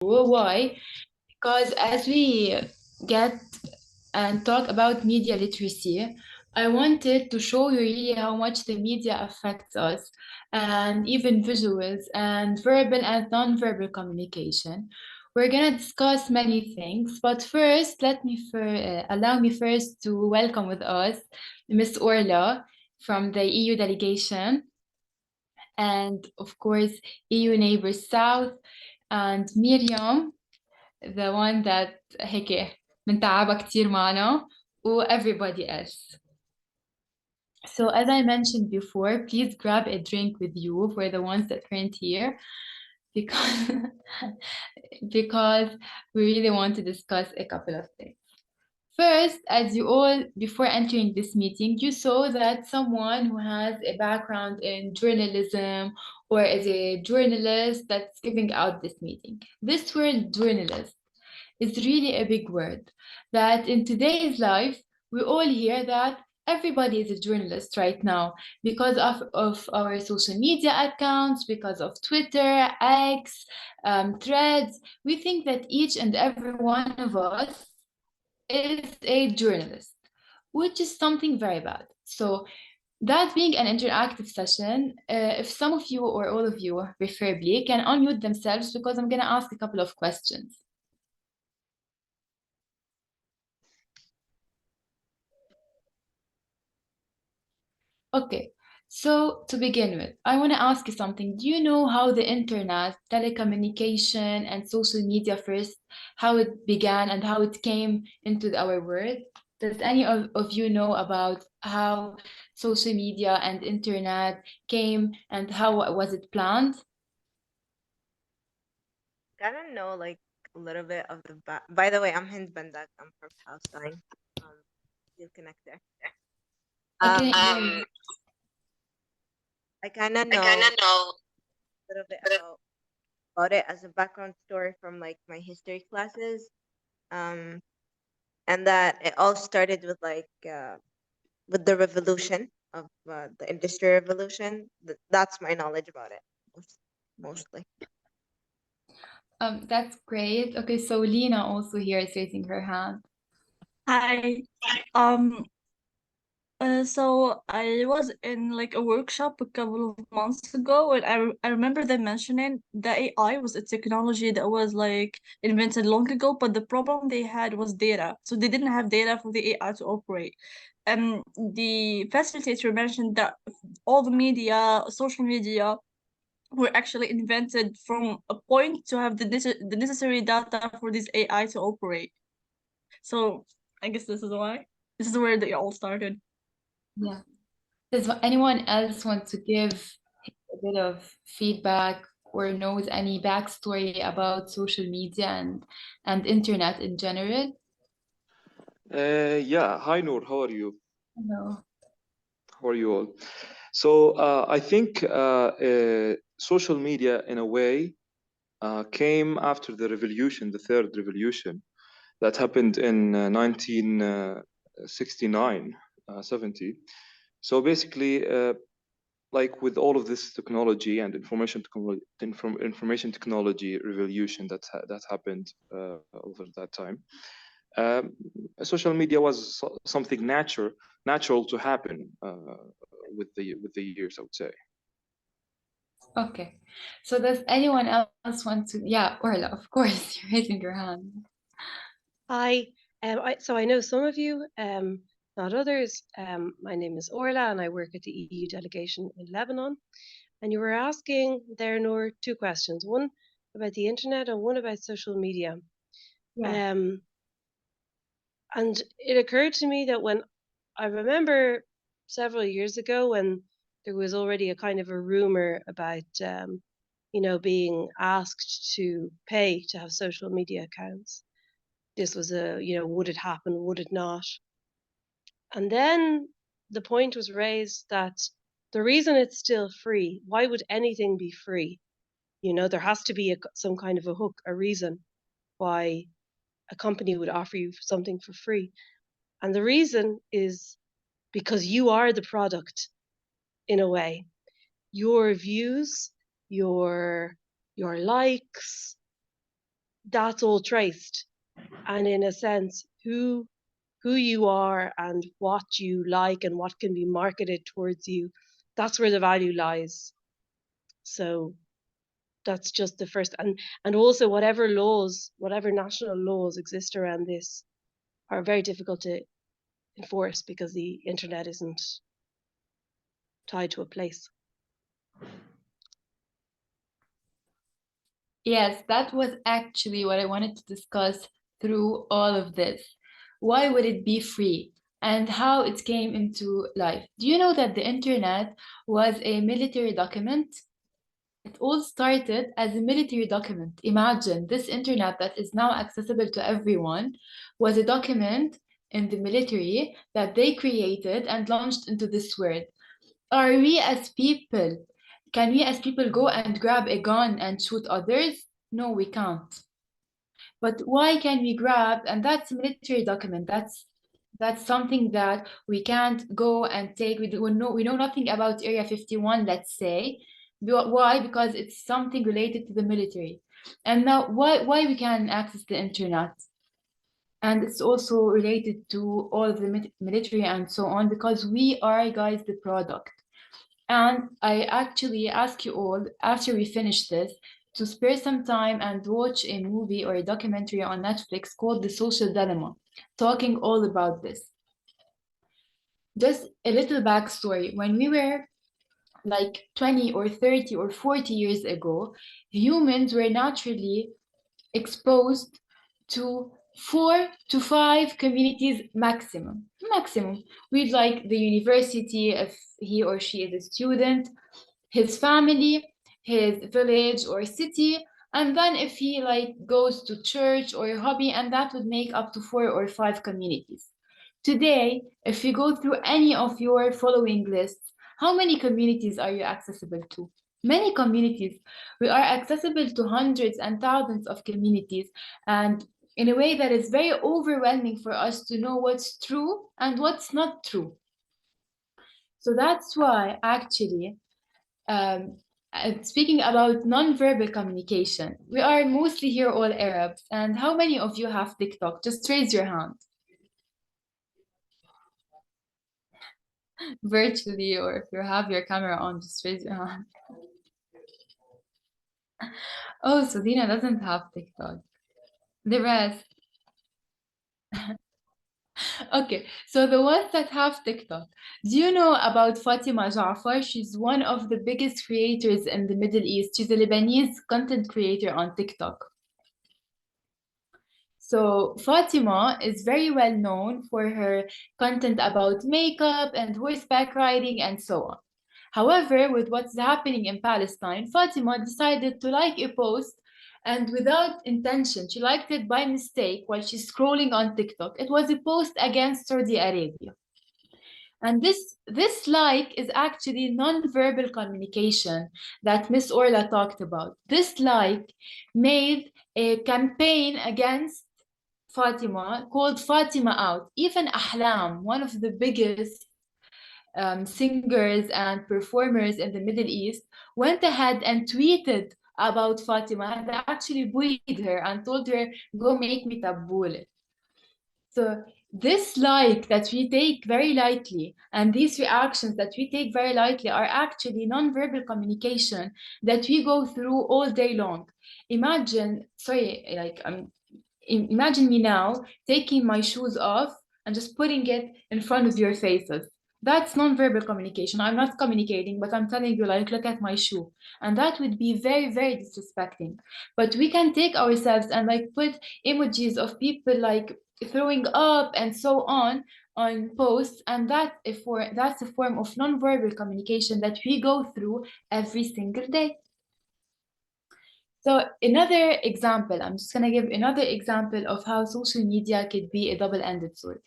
Why? Because as we get and talk about media literacy, I wanted to show you really how much the media affects us, and even visuals and verbal and non-verbal communication. We're gonna discuss many things, but first, allow me first to welcome with us Miss Orla from the EU delegation, and of course EU Neighbors South, and Miriam, the one that هيك متعبة كتير معنا, و everybody else. So as I mentioned before, please grab a drink with you for the ones that weren't here, because because we really want to discuss a couple of things. First, as you all, before entering this meeting, you saw that someone who has a background in journalism or is a journalist that's giving out this meeting. This word journalist is really a big word, that in today's life, we all hear that everybody is a journalist right now because of our social media accounts, because of Twitter, X, threads. We think that each and every one of us is a journalist, which is something very bad. So that being an interactive session, if some of you or all of you preferably can unmute themselves, because I'm going to ask a couple of questions. Okay, so to begin with, I want to ask you something. Do you know how the internet, telecommunication, and social media first, how it began and how it came into our world? Does any of you know about how social media and internet came and how was it planned? Kind of know like a little bit of the back. By the way, I'm Hind Bandak. I'm from Palestine. You'll connect there. I can Um, hear you. I kind of know a little bit about it as a background story from like my history classes. Um, and that it all started with the revolution of the industry revolution. That's my knowledge about it, mostly. That's great. Okay, so Lena also here is raising her hand. Hi. Um, so I was in like a workshop a couple of months ago, and I remember them mentioning that AI was a technology that was like invented long ago, but the problem they had was data. So they didn't have data for the AI to operate. The facilitator mentioned that all the media, social media, were actually invented from a point to have the necessary data for this AI to operate. So I guess this is why. This is where they all started. Yeah. Does anyone else want to give a bit of feedback or knows any backstory about social media and internet in general? Yeah. Hi, Nour. How are you? Hello. How are you all? So I think social media, in a way, came after the revolution, the third revolution, that happened in 1969, 70. So basically, like with all of this technology and information technology revolution that happened over that time, social media was something natural to happen with the years, I would say. Okay. So does anyone else want to? Yeah, Orla, of course, you're raising your hand. Hi. So I know some of you, not others. My name is Orla, and I work at the EU delegation in Lebanon. And you were asking there, Nour, two questions: one about the internet and one about social media. Yeah. And it occurred to me that when I remember several years ago, when there was already a kind of a rumor about, being asked to pay to have social media accounts. This was would it happen? Would it not? And then the point was raised that the reason it's still free, why would anything be free? There has to be some kind of a hook, a reason why a company would offer you something for free. And the reason is because you are the product in a way. Your views, your likes, that's all traced. And in a sense, who you are and what you like and what can be marketed towards you, that's where the value lies. So that's just the first, and also whatever national laws exist around this are very difficult to enforce because the internet isn't tied to a place. Yes, that was actually what I wanted to discuss through all of this. Why would it be free and how it came into life? Do you know that the internet was a military document? It all started as a military document. Imagine this internet that is now accessible to everyone was a document in the military that they created and launched into this world. Are we as people, can we as people go and grab a gun and shoot others? No, we can't. But why can we grab, and that's a military document, that's something that we can't go and take. We know nothing about Area 51, let's say. Why? Because it's something related to the military. And now why we can access the internet? And it's also related to all of the military and so on, because we are, guys, the product. And I actually ask you all, after we finish this, to spare some time and watch a movie or a documentary on Netflix called The Social Dilemma, talking all about this. Just a little backstory. When we were like 20 or 30 or 40 years ago, humans were naturally exposed to 4 to 5 communities maximum. We'd like the university if he or she is a student, his family, his village or city, and then if he like goes to church or a hobby, and that would make up to 4 or 5 communities. Today, if you go through any of your following lists, how many communities are you accessible to? Many communities. We are accessible to hundreds and thousands of communities, and in a way that is very overwhelming for us to know what's true and what's not true. So that's why actually, speaking about non-verbal communication, we are mostly here all Arabs. And how many of you have TikTok? Just raise your hand. Virtually, or if you have your camera on, just raise your hand. Oh, so Dina doesn't have TikTok. The rest. Okay, so the ones that have TikTok. Do you know about Fatima Jafar? She's one of the biggest creators in the Middle East. She's a Lebanese content creator on TikTok. So Fatima is very well known for her content about makeup and horseback riding and so on. However, with what's happening in Palestine, Fatima decided to like a post, and without intention, she liked it by mistake while she's scrolling on TikTok. It was a post against Saudi Arabia. And this like is actually non-verbal communication that Miss Orla talked about. This like made a campaign against Fatima called Fatima Out. Even Ahlam, one of the biggest singers and performers in the Middle East, went ahead and tweeted about Fatima and actually bullied her and told her, go make me taboule. So this like that we take very lightly and these reactions that we take very lightly are actually non-verbal communication that we go through all day long. Imagine me now taking my shoes off and just putting it in front of your faces. That's non-verbal communication. I'm not communicating, but I'm telling you, like, look at my shoe. And that would be very, very disrespecting. But we can take ourselves and like put emojis of people like throwing up and so on posts, and that's a form of non-verbal communication that we go through every single day. So another example, I'm just gonna give another example of how social media could be a double-ended sword.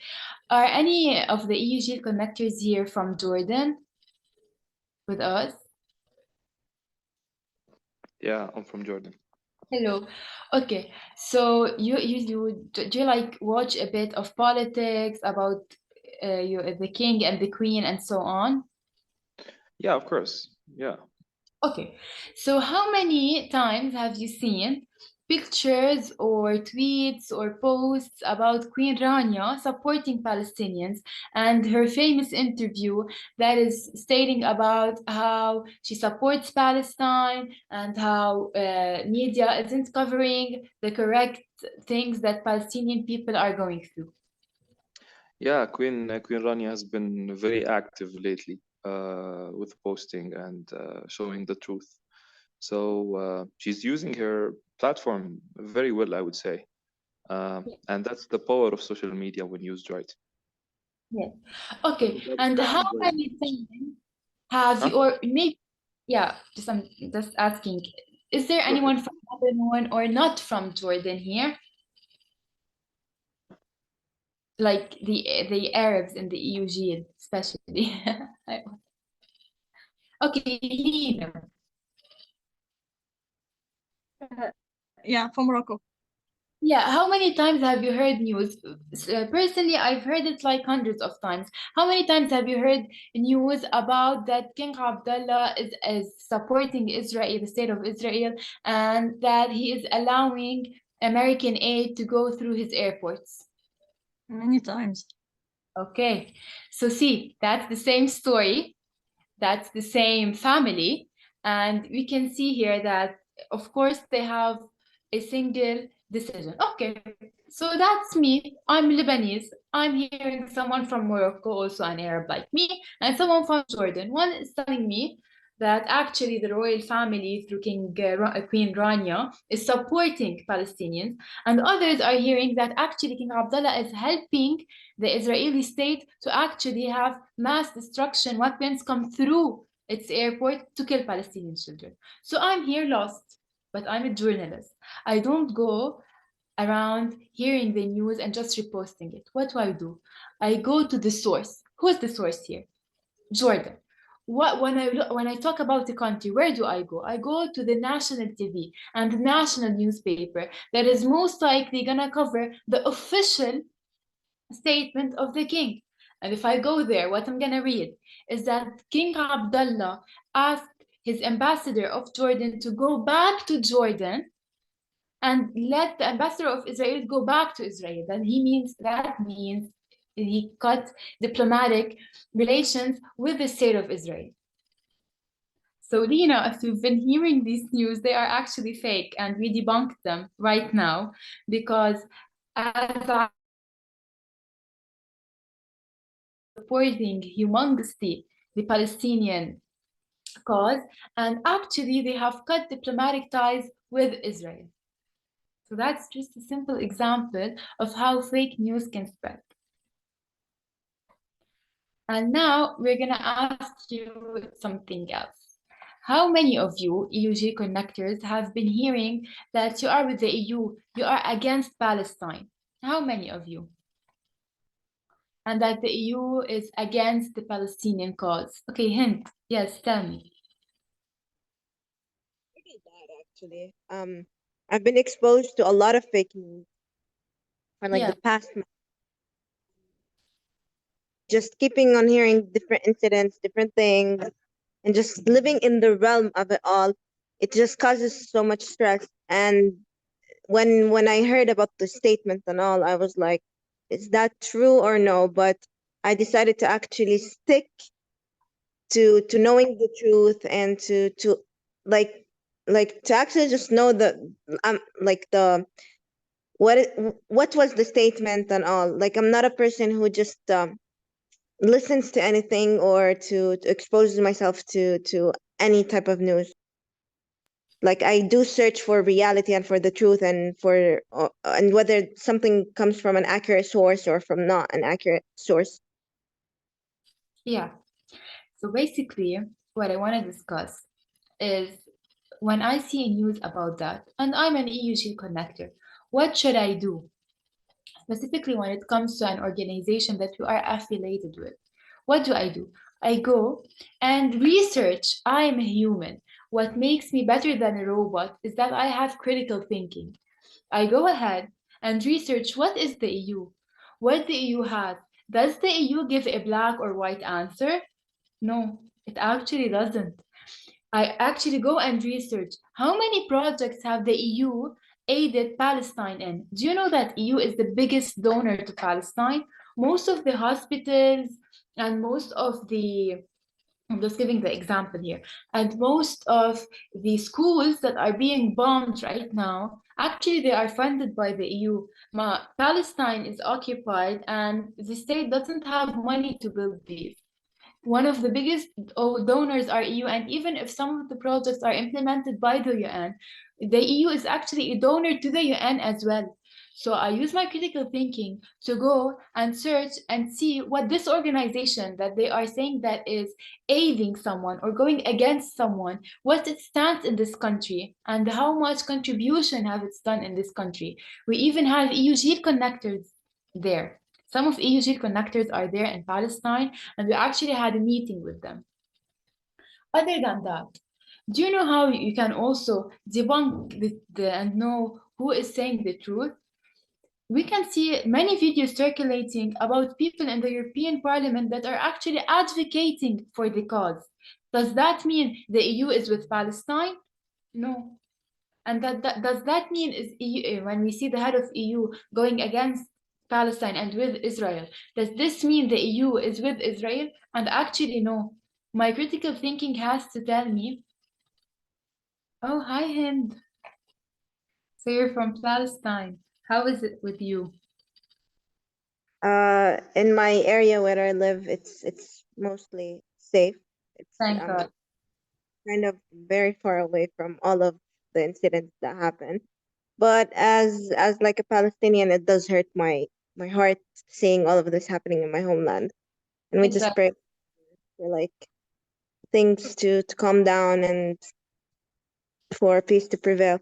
Are any of the EUG connectors here from Jordan with us? Yeah, I'm from Jordan. Hello. Okay, so do you like watch a bit of politics about the king and the queen and so on? Yeah, of course. Yeah. Okay, so how many times have you seen pictures or tweets or posts about Queen Rania supporting Palestinians and her famous interview that is stating about how she supports Palestine and how media isn't covering the correct things that Palestinian people are going through. Yeah, Queen Rania has been very active lately with posting and showing the truth. So she's using her platform very well, I would say. And that's the power of social media when used right. Yes. Okay. But And how Sam, many times have you, huh? or maybe, yeah, I'm just asking, is there Go ahead. anyone from Lebanon or not from Jordan here? Like the Arabs in the EUG especially. Okay, Lina. Yeah, from Morocco. Yeah, how many times have you heard news? Personally, I've heard it like hundreds of times. How many times have you heard news about that King Abdullah is supporting Israel, the state of Israel, and that he is allowing American aid to go through his airports? Many times. Okay, so see, that's the same story. That's the same family. And we can see here that, of course, they have a single decision. Okay, so that's me. I'm Lebanese. I'm hearing someone from Morocco, also an Arab like me, and someone from Jordan. One is telling me that actually the royal family through Queen Rania is supporting Palestinians, and others are hearing that actually King Abdullah is helping the Israeli state to actually have mass destruction weapons come through its airport to kill Palestinian children. So I'm here lost, but I'm a journalist. I don't go around hearing the news and just reposting it. What do? I go to the source. Who's the source here? Jordan. When I talk about the country, where do I go? I go to the national TV and the national newspaper that is most likely gonna cover the official statement of the king. And if I go there, what I'm gonna read is that King Abdullah asked his ambassador of Jordan to go back to Jordan and let the ambassador of Israel go back to Israel. That means he cut diplomatic relations with the state of Israel. So, Lina, if you've been hearing these news, they are actually fake, and we debunked them right now because as I supporting humongously the Palestinian cause, and actually they have cut diplomatic ties with Israel. So that's just a simple example of how fake news can spread. And now we're gonna ask you something else. How many of you EUG connectors have been hearing that you are with the EU, you are against Palestine? How many of you? And that the EU is against the Palestinian cause? Okay, hint. Yes, tell me. Pretty bad, actually. I've been exposed to a lot of fake news for like Yeah. the past month. Just keeping on hearing different incidents, different things, and just living in the realm of it all. It just causes so much stress. And when I heard about the statement and all, I was like, is that true or no? But I decided to actually stick to knowing the truth and to like to actually just know the like the what was the statement and all. Like I'm not a person who just listens to anything or to expose myself to any type of news. Like I do search for reality and for the truth and for and whether something comes from an accurate source or from not an accurate source. Yeah. So basically, what I want to discuss is when I see news about that, and I'm an EUG connector, what should I do? Specifically, when it comes to an organization that you are affiliated with, what do? I go and research. I'm a human. What makes me better than a robot is that I have critical thinking. I go ahead and research what is the EU, what the EU has. Does the EU give a black or white answer? No, it actually doesn't. I actually go and research how many projects have the EU aided Palestine in? Do you know that EU is the biggest donor to Palestine? Most of the hospitals and most of the, I'm just giving the example here, and most of the schools that are being bombed right now, actually they are funded by the EU. Palestine is occupied and the state doesn't have money to build these. One of the biggest donors are EU, and even if some of the projects are implemented by the UN, the EU is actually a donor to the UN as well. So I use my critical thinking to go and search and see what this organization that they are saying that is aiding someone or going against someone, what it stands in this country and how much contribution have it done in this country. We even have EU shield connectors there. Some of EU shield connectors are there in Palestine, and we actually had a meeting with them. Other than that, do you know how you can also debunk and know who is saying the truth? We can see many videos circulating about people in the European Parliament that are actually advocating for the cause. Does that mean the EU is with Palestine? No. And does that mean is EU, when we see the head of EU going against Palestine and with Israel, does this mean the EU is with Israel? And actually, no. My critical thinking has to tell me, oh, hi, Hind. So you're from Palestine. How is it with you? In my area where I live, it's mostly safe. It's Thank God. kind of very far away from all of the incidents that happen. But as like a Palestinian, it does hurt my heart seeing all of this happening in my homeland. And we just Exactly. pray for like things to calm down and for peace to prevail.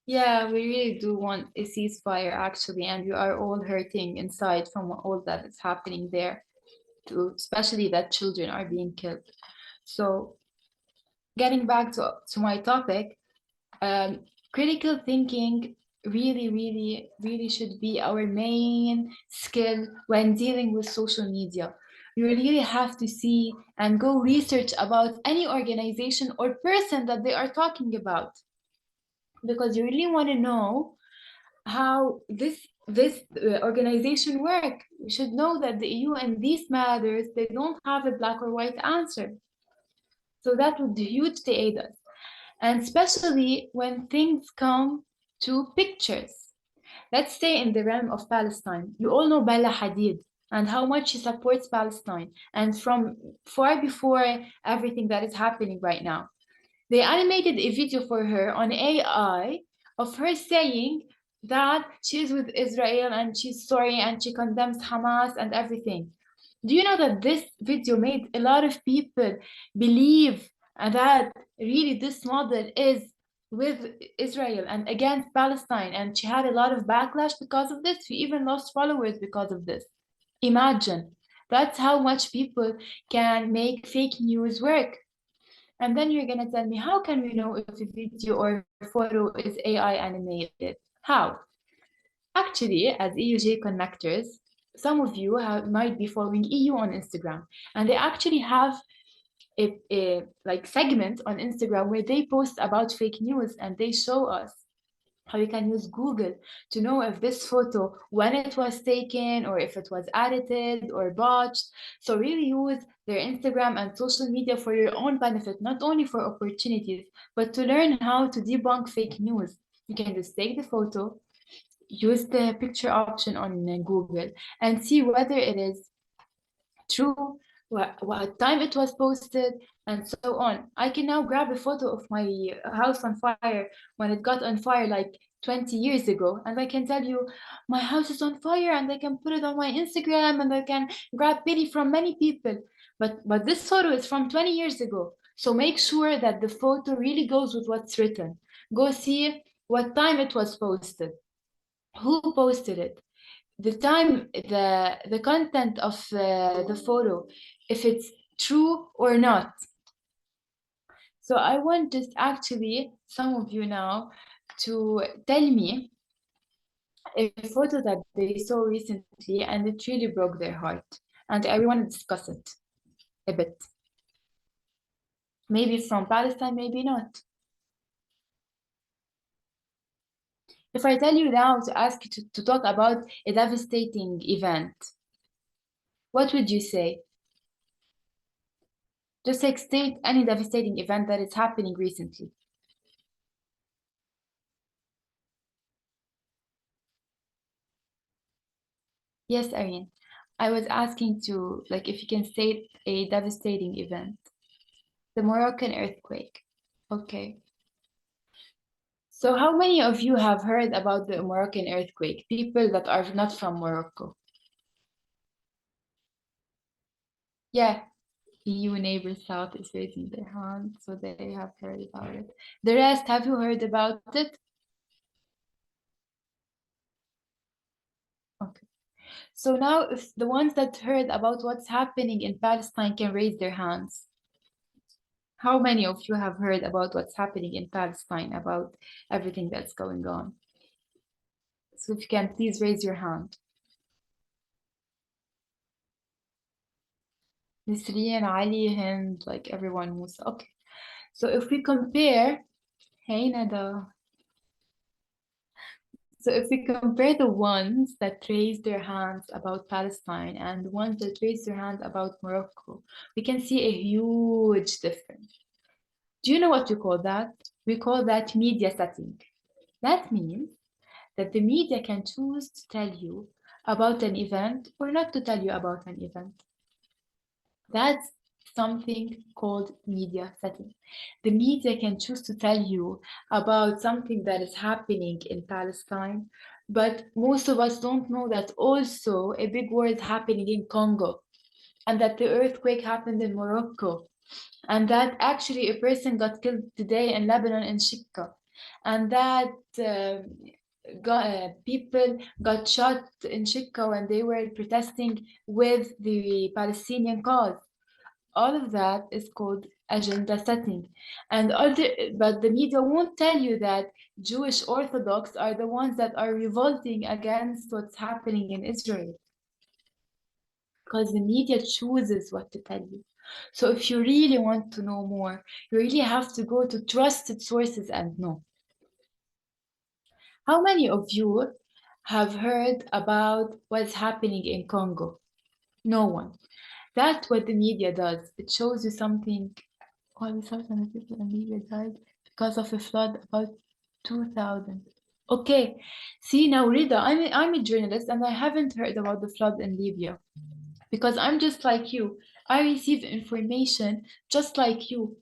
Yeah, we really do want a ceasefire, actually, and we are all hurting inside from all that is happening there, too, especially that children are being killed. So, getting back to my topic, critical thinking really should be our main skill when dealing with social media. You really have to see and go research about any organization or person that they are talking about, because you really want to know how this organization work. We should know that the EU and these matters, they don't have a black or white answer. So that would hugely aid us. And especially when things come to pictures. Let's stay in the realm of Palestine. You all know Bella Hadid and how much she supports Palestine. And from far before everything that is happening right now, they animated a video for her on AI of her saying that she's with Israel and she's sorry and she condemns Hamas and everything. Do you know that this video made a lot of people believe that really this model is with Israel and against Palestine, and she had a lot of backlash because of this. She even lost followers because of this. Imagine, that's how much people can make fake news work. And then you're gonna tell me, how can we know if a video or photo is AI animated? How? Actually, as EUJ connectors, some of you might be following EU on Instagram, and they actually have a like segment on Instagram where they post about fake news, and they show us how you can use Google to know if this photo, when it was taken, or if it was edited or botched. So really use their Instagram and social media for your own benefit, not only for opportunities, but to learn how to debunk fake news. You can just take the photo, use the picture option on Google, and see whether it is true, what time it was posted, and so on. I can now grab a photo of my house on fire when it got on fire like 20 years ago, and I can tell you my house is on fire, and I can put it on my Instagram, and I can grab pity from many people. But this photo is from 20 years ago. So make sure that the photo really goes with what's written. Go see what time it was posted, who posted it, the time, the content of the photo, if it's true or not. So I want just actually some of you now to tell me a photo that they saw recently and it really broke their heart, and I want to discuss it a bit. Maybe from Palestine, maybe not. If I tell you now to ask you to talk about a devastating event, what would you say? Just like state any devastating event that is happening recently. Yes, Irene. I was asking to, like, if you can state a devastating event. The Moroccan earthquake. Okay. So how many of you have heard about the Moroccan earthquake? People that are not from Morocco. Yeah, EU neighbor South is raising their hand, so they have heard about it. The rest, have you heard about it? Okay. So now if the ones that heard about what's happening in Palestine can raise their hands. How many of you have heard about what's happening in Palestine, about everything that's going on? So if you can, please raise your hand. Nisreen, Ali, Hind, like everyone who's okay. So if we compare, hey Nada. So if we compare the ones that raised their hands about Palestine and the ones that raised their hands about Morocco, we can see a huge difference. Do you know what we call that? We call that media setting. That means that the media can choose to tell you about an event or not to tell you about an event. That's something called media setting. The media can choose to tell you about something that is happening in Palestine, but most of us don't know that also a big war is happening in Congo, and that the earthquake happened in Morocco, and that actually a person got killed today in Lebanon in Shikka, and that people got shot in Shikka when they were protesting with the Palestinian cause. All of that is called agenda setting. But the media won't tell you that Jewish Orthodox are the ones that are revolting against what's happening in Israel. Because the media chooses what to tell you. So if you really want to know more, you really have to go to trusted sources and know. How many of you have heard about what's happening in Congo? No one. That's what the media does. It shows you something. All the southern people in Libya died because of a flood about 2000. Okay, see now, Rida, I'm a journalist and I haven't heard about the flood in Libya because I'm just like you. I receive information just like you.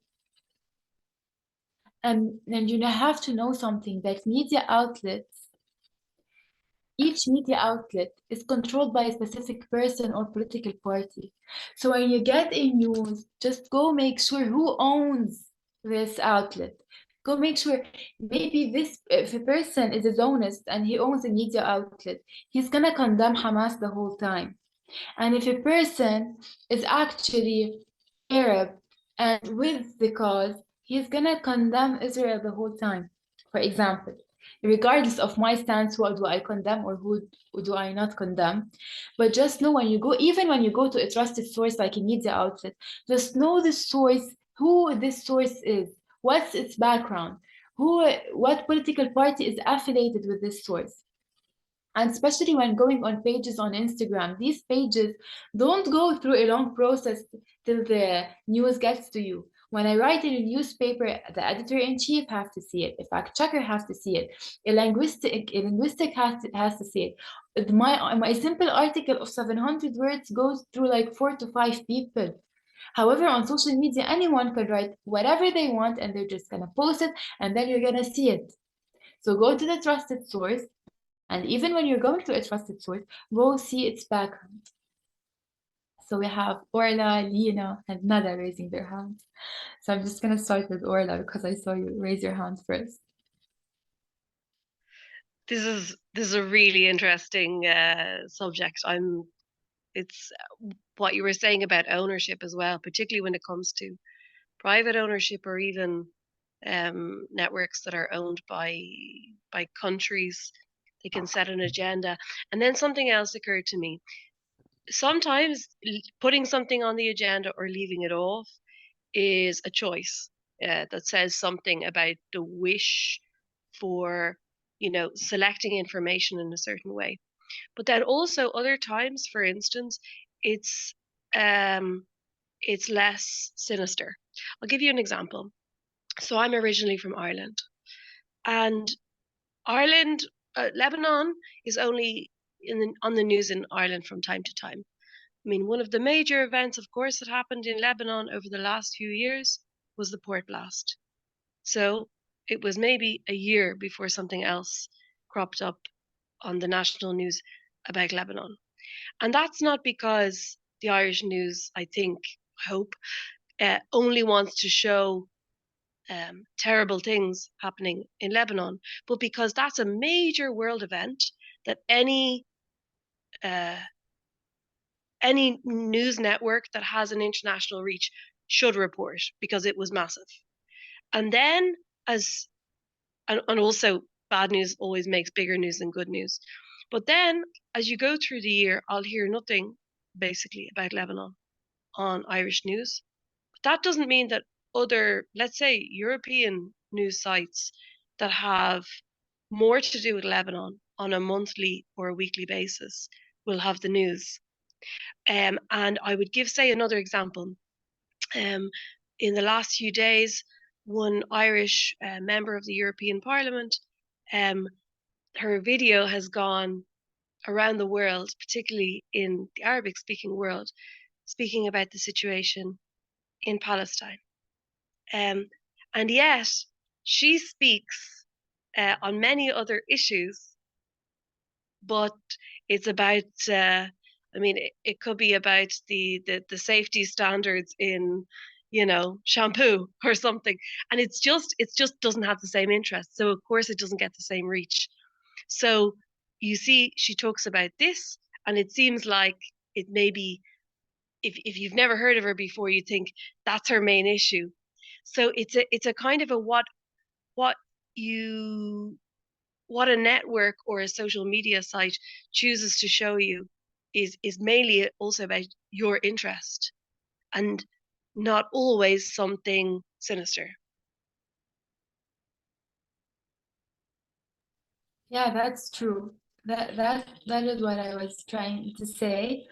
And you have to know something that media outlets, each media outlet is controlled by a specific person or political party. So when you get a news, just go make sure who owns this outlet. Go make sure maybe this, if a person is a Zionist and he owns a media outlet, he's gonna condemn Hamas the whole time. And if a person is actually Arab and with the cause, he's gonna condemn Israel the whole time. For example, regardless of my stance, what do I condemn or who do I not condemn? But just know when you go, even when you go to a trusted source like a media outlet, just know the source, who this source is, what's its background, what political party is affiliated with this source. And especially when going on pages on Instagram, these pages don't go through a long process till the news gets to you. When I write in a newspaper, the editor-in-chief has to see it, a fact checker has to see it, a linguistic has to see it. My simple article of 700 words goes through like 4 to 5 people. However, on social media, anyone can write whatever they want and they're just gonna post it and then you're gonna see it. So go to the trusted source. And even when you're going to a trusted source, go see its background. So we have Orla, Lina, and Nada raising their hands. So I'm just going to start with Orla because I saw you raise your hand first. This is a really interesting subject. It's what you were saying about ownership as well, particularly when it comes to private ownership or even networks that are owned by countries. They can set an agenda. And then something else occurred to me. Sometimes putting something on the agenda or leaving it off is a choice that says something about the wish for selecting information in a certain way. But then also other times, for instance, it's less sinister. I'll give you an example. So I'm originally from Ireland, and Ireland, Lebanon is only on the news in Ireland from time to time. I mean, one of the major events, of course, that happened in Lebanon over the last few years was the port blast. So it was maybe a year before something else cropped up on the national news about Lebanon. And that's not because the Irish news, I think, hope, only wants to show terrible things happening in Lebanon, but because that's a major world event that any news network that has an international reach should report, because it was massive. And then and also bad news always makes bigger news than good news. But then as you go through the year, I'll hear nothing basically about Lebanon on Irish news. But that doesn't mean that other, let's say, European news sites that have more to do with Lebanon on a monthly or a weekly basis will have the news. And I would give, say, another example. In the last few days, one Irish member of the European Parliament, her video has gone around the world, particularly in the Arabic-speaking world, speaking about the situation in Palestine. And yet, she speaks on many other issues, but it's about, it could be about the safety standards in, shampoo or something. And it just doesn't have the same interest. So of course it doesn't get the same reach. So you see, she talks about this, and it seems like it may be, if you've never heard of her before, you think that's her main issue. So it's a kind of a what a network or a social media site chooses to show you is mainly also about your interest, and not always something sinister. Yeah, that's true. That is what I was trying to say.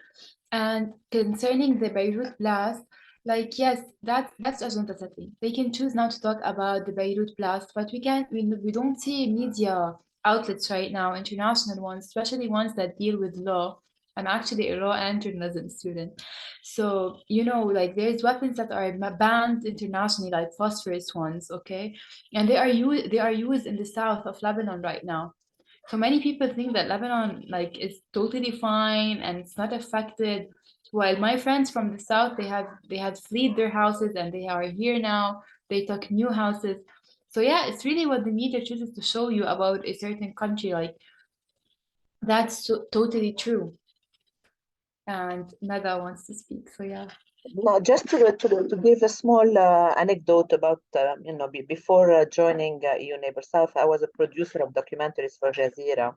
And concerning the Beirut blast, like yes, that's agenda setting. They can choose not to talk about the Beirut blast, but we don't see media outlets right now, international ones, especially ones that deal with law. I'm actually a law and journalism student. So, like there's weapons that are banned internationally, like phosphorus ones, okay? And they are used in the south of Lebanon right now. So many people think that Lebanon like is totally fine and it's not affected. While my friends from the south, they had fled their houses and they are here now. They took new houses. So yeah, it's really what the media chooses to show you about a certain country. Like that's totally true. And Nada wants to speak. So yeah. No, just to give a small anecdote about, before joining EU Neighbor South, I was a producer of documentaries for Jazeera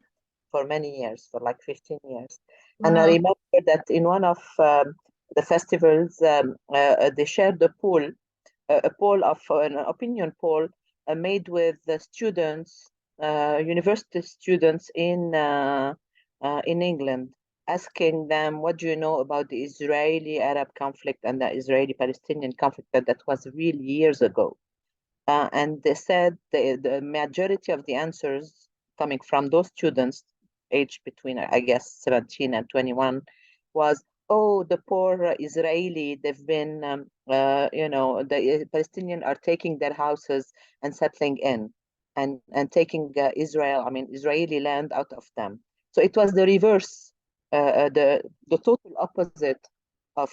for many years, for like 15 years. And I Wow. remember that in one of the festivals, they shared a poll of an opinion poll made with the students, university students in England, asking them, what do you know about the Israeli-Arab conflict and the Israeli-Palestinian conflict that was really years ago? And they said the majority of the answers coming from those students aged between, I guess, 17 and 21 was, oh, the poor Israeli, they've been, the Palestinians are taking their houses and settling in and taking Israeli land out of them. So it was the reverse, the total opposite of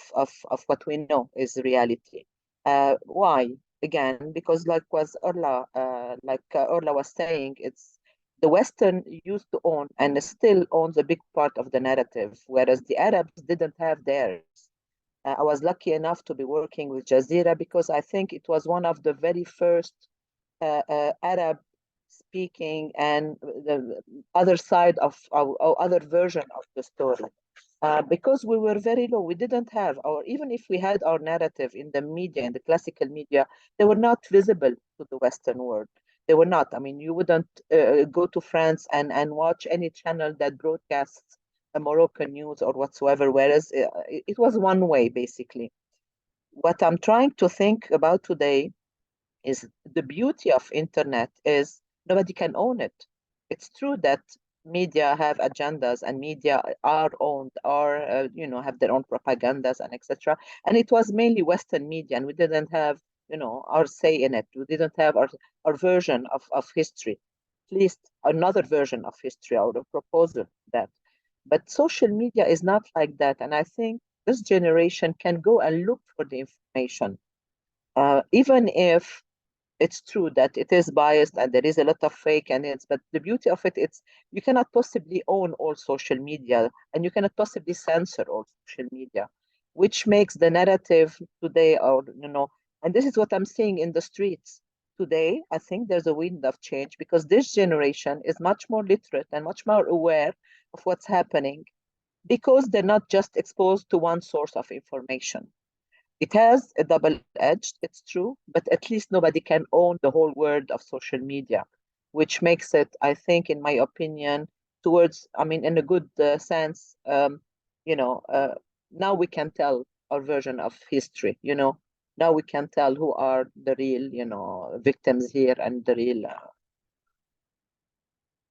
what we know is reality. Why? Again, because like Orla was saying, it's the Western used to own and still owns a big part of the narrative, whereas the Arabs didn't have theirs. I was lucky enough to be working with Jazeera because I think it was one of the very first Arab speaking and the other side of our other version of the story. Because we were very low, we didn't have even if we had our narrative in the media, in the classical media, they were not visible to the Western world. They were not. I mean, you wouldn't go to France and watch any channel that broadcasts a Moroccan news or whatsoever, whereas it was one way, basically. What I'm trying to think about today is the beauty of internet is nobody can own it. It's true that media have agendas and media are owned or have their own propagandas and etc. And it was mainly Western media, and we didn't have our say in it. We didn't have our version of history, at least another version of history or a proposal that. But social media is not like that, and I think this generation can go and look for the information, even if it's true that it is biased and there is a lot of fake and it's, but the beauty of it, it's you cannot possibly own all social media and you cannot possibly censor all social media, which makes the narrative today, or and this is what I'm seeing in the streets today. I think there's a wind of change because this generation is much more literate and much more aware of what's happening because they're not just exposed to one source of information. It has a double edged, it's true, but at least nobody can own the whole world of social media, which makes it, I think, in my opinion, towards, I mean, in a good sense, you know, uh, now we can tell our version of history, now we can tell who are the real, victims here and the real.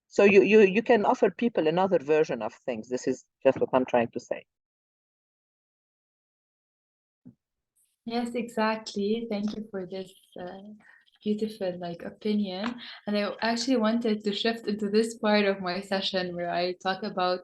So you can offer people another version of things. This is just what I'm trying to say. Yes, exactly. Thank you for this beautiful opinion. And I actually wanted to shift into this part of my session where I talk about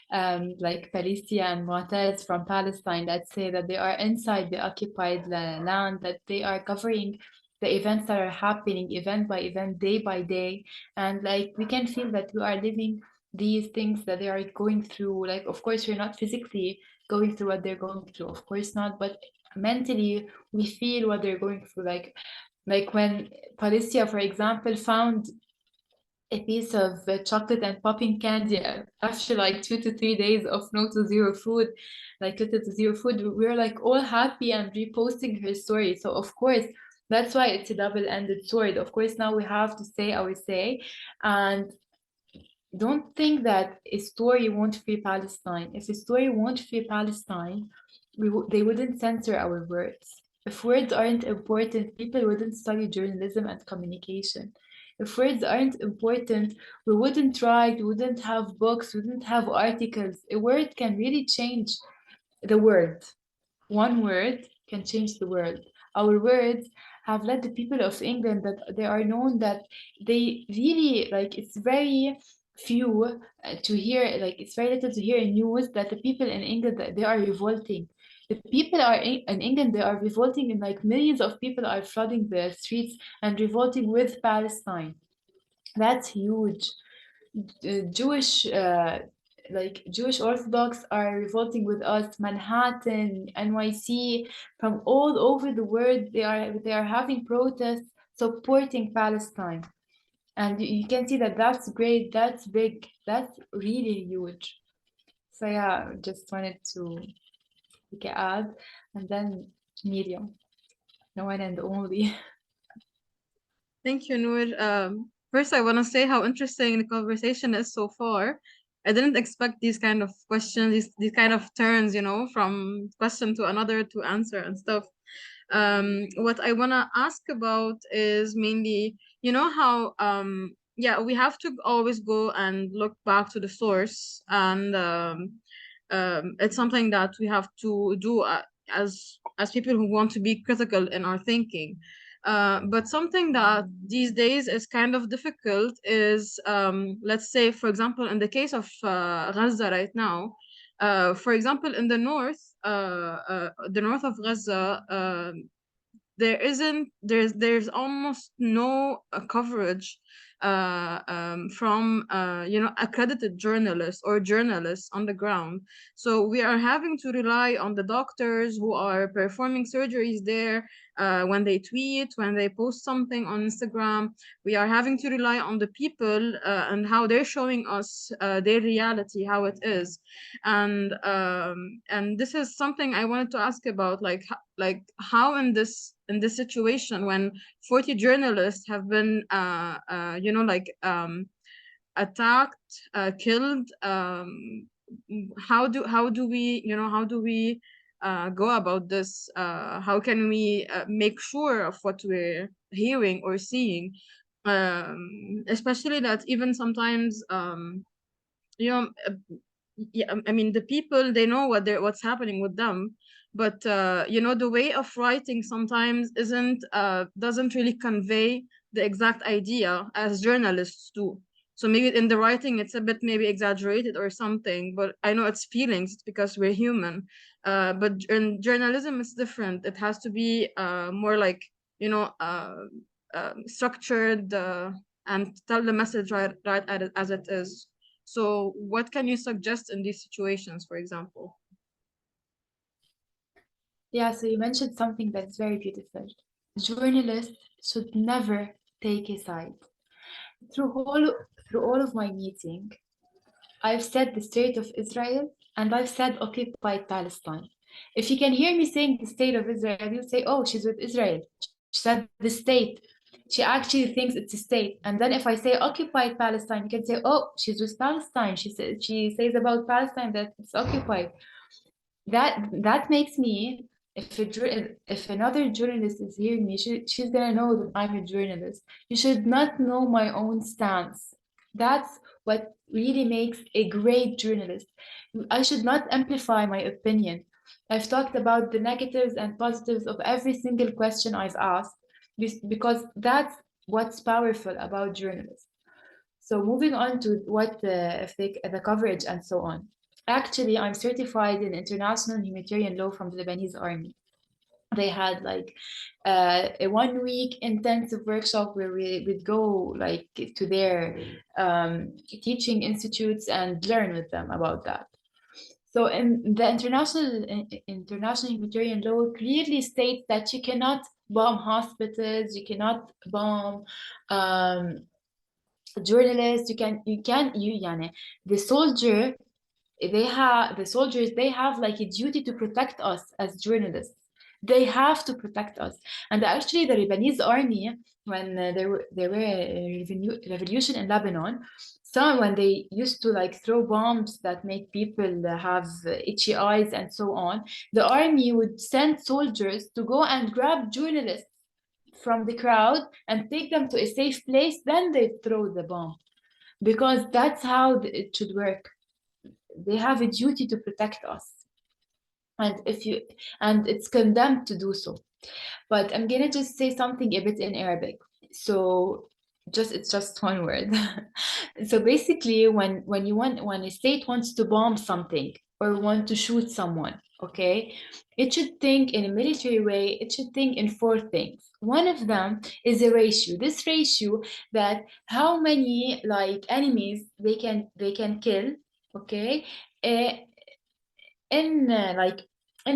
Palestine and Mu'taz from Palestine that say that they are inside the occupied land, that they are covering the events that are happening event by event, day by day. And we can feel that we are living these things that they are going through. Of course, we're not physically going through what they're going through, of course not, but mentally we feel what they're going through, like when Patricia, for example, found a piece of chocolate and popping candy after 2 to 3 days of no to zero food, little to zero food, we were all happy and reposting her story. So of course that's why it's a double-ended sword. Of course now we have to say our say, and don't think that a story won't free Palestine. If a story won't free Palestine, they wouldn't censor our words. If words aren't important, people wouldn't study journalism and communication. If words aren't important, we wouldn't write, we wouldn't have books, we wouldn't have articles. A word can really change the world. One word can change the world. Our words have led the people of England that they are known that they really it's very few to hear, it's very little to hear in news that the people in England that they are revolting. The people are in England, they are revolting, and millions of people are flooding the streets and revolting with Palestine. That's huge. Jewish Jewish Orthodox are revolting with us. Manhattan, NYC, from all over the world, they are having protests supporting Palestine, and you can see that that's great, that's big, that's really huge. So yeah, just wanted to add, and then Miriam, the one and only. Thank you, Noor. First, I want to say how interesting the conversation is so far. I didn't expect these kind of questions, these kind of turns, from question to another to answer and stuff. What I want to ask about is mainly, how, yeah, we have to always go and look back to the source, and it's something that we have to do as people who want to be critical in our thinking. But something that these days is kind of difficult is, let's say, for example, in the case of Gaza right now, for example, in the north of Gaza, there's almost no coverage from accredited journalists or journalists on the ground. So we are having to rely on the doctors who are performing surgeries there when they tweet, when they post something on Instagram. We are having to rely on the people and how they're showing us their reality, how it is. And this is something I wanted to ask about, like how in this situation when 40 journalists have been attacked, killed, how do we, how do we go about this? How can we make sure of what we're hearing or seeing? Especially that even sometimes, you know, yeah, I mean, the people, they know what's happening with them, but the way of writing sometimes doesn't really convey the exact idea as journalists do. So maybe in the writing it's a bit maybe exaggerated or something, but I know it's feelings, it's because we're human. But in journalism it's different. It has to be more like, structured, and tell the message right as it is. So what can you suggest in these situations, for example? Yeah, so you mentioned something that's very beautiful. Journalists should never take a side. Through all of my meeting, I've said the state of Israel and I've said occupied Palestine. If you can hear me saying the state of Israel, you'll say, oh, she's with Israel. She said the state. She actually thinks it's a state. And then if I say occupied Palestine, you can say, oh, she's with Palestine. She says about Palestine that it's occupied. That makes me, if another journalist is hearing me, she's gonna know that I'm a journalist. You should not know my own stance. That's what really makes a great journalist. I should not amplify my opinion. I've talked about the negatives and positives of every single question I've asked, because that's what's powerful about journalists. So moving on to what the coverage and so on. Actually, I'm certified in international humanitarian law from the Lebanese army. They had like a 1 week intensive workshop where we would go like to their teaching institutes and learn with them about that. So in the international humanitarian law clearly states that you cannot bomb hospitals, you cannot bomb journalists, the soldiers, they have like a duty to protect us as journalists. They have to protect us. And actually the Lebanese army, when there were a revolution in Lebanon, when they used to like throw bombs that make people have itchy eyes and so on, the army would send soldiers to go and grab journalists from the crowd and take them to a safe place, then they throw the bomb, because that's how it should work. They have a duty to protect us, and it's condemned to do so. But I'm gonna just say something a bit in Arabic. So it's just one word. So basically, when a state wants to bomb something or want to shoot someone, okay, it should think in a military way. It should think in 4 things. One of them is a ratio. This ratio, that how many like enemies they can kill, okay, in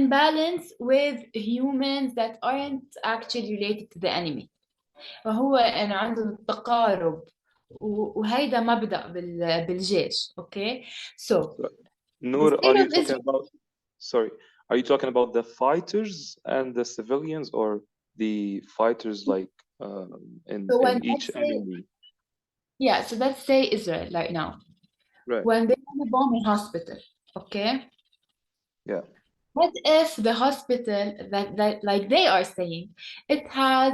balance with humans that aren't actually related to the enemy. فهو أنا عنده التقارب، وهيدا مبدأ بالجيش. Okay, so Nour, the are state you of talking Israel. about, sorry, are you talking about the fighters and the civilians, or the fighters like So when in each let's say, enemy? yeah, so let's say Israel right now, Right. when they want to bomb a hospital, okay? Yeah. What if the hospital that like they are saying, it has